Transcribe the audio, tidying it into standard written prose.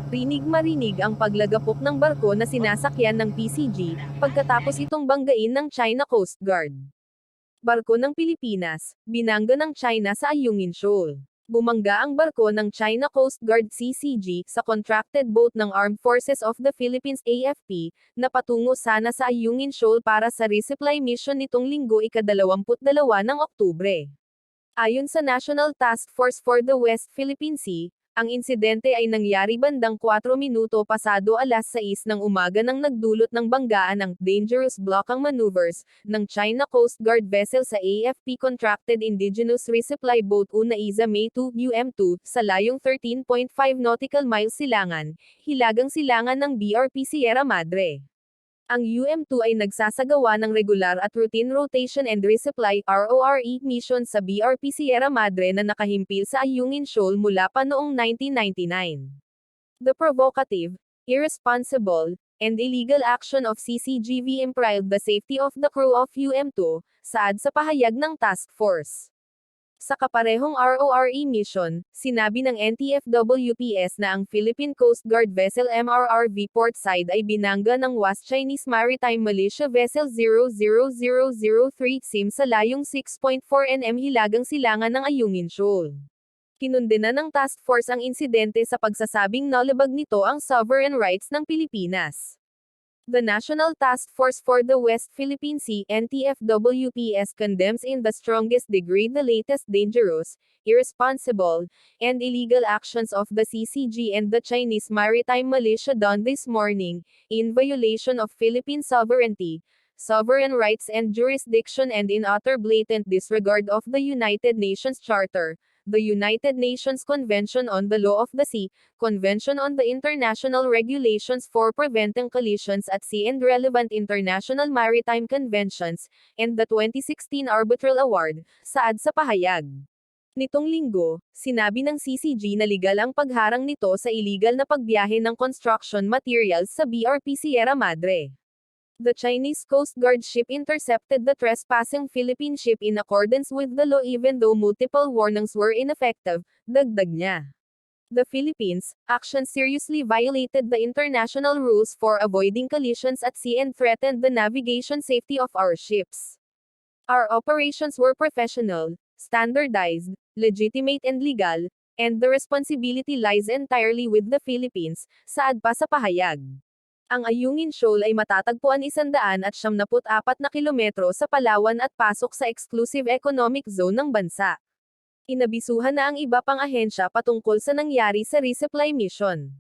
Rinig-marinig ang paglagapok ng barko na sinasakyan ng PCG, pagkatapos itong banggain ng China Coast Guard. Barko ng Pilipinas, binangga ng China sa Ayungin Shoal. Bumangga ang barko ng China Coast Guard CCG sa contracted boat ng Armed Forces of the Philippines AFP, na patungo sana sa Ayungin Shoal para sa resupply mission nitong Linggo ika-22 ng Oktubre. Ayon sa National Task Force for the West Philippine Sea, ang insidente ay nangyari bandang 4 minuto pasado alas 6 ng umaga nang nagdulot ng banggaan ng dangerous blockade maneuvers ng China Coast Guard vessel sa AFP contracted indigenous resupply boat Unaiza May 2 UM2 sa layong 13.5 nautical miles silangan, hilagang silangan ng BRP Sierra Madre. Ang UM2 ay nagsasagawa ng regular at routine rotation and resupply (RORE) mission sa BRP Sierra Madre na nakahimpil sa Ayungin Shoal mula pa noong 1999. The provocative, irresponsible, and illegal action of CCGV imperiled the safety of the crew of UM2, saad sa pahayag ng task force. Sa kaparehong RORE mission, sinabi ng NTFWPS na ang Philippine Coast Guard vessel MRRV Portside ay binangga ng WAS Chinese Maritime Militia Vessel 00003 SIM sa layong 6.4 nm hilagang silangan ng Ayungin Shoal. Kinundena ng task force ang insidente sa pagsasabing nalabag nito ang sovereign rights ng Pilipinas. The National Task Force for the West Philippine Sea (NTFWPS) condemns in the strongest degree the latest dangerous, irresponsible, and illegal actions of the CCG and the Chinese Maritime Militia done this morning, in violation of Philippine sovereignty, sovereign rights and jurisdiction and in utter blatant disregard of the United Nations Charter, the United Nations Convention on the Law of the Sea, Convention on the International Regulations for Preventing Collisions at Sea and relevant international maritime conventions, and the 2016 Arbitral Award, saad sa pahayag. Nitong Linggo, sinabi ng CCG na legal ang pagharang nito sa illegal na pagbiyahe ng construction materials sa BRP Sierra Madre. The Chinese Coast Guard ship intercepted the trespassing Philippine ship in accordance with the law even though multiple warnings were ineffective, dagdag niya. The Philippines' action seriously violated the international rules for avoiding collisions at sea and threatened the navigation safety of our ships. Our operations were professional, standardized, legitimate and legal, and the responsibility lies entirely with the Philippines, saad pa sa pahayag. Ang Ayungin Shoal ay matatagpuan 174 na kilometro sa Palawan at pasok sa exclusive economic zone ng bansa. Inabisuhan na ang iba pang ahensya patungkol sa nangyari sa resupply mission.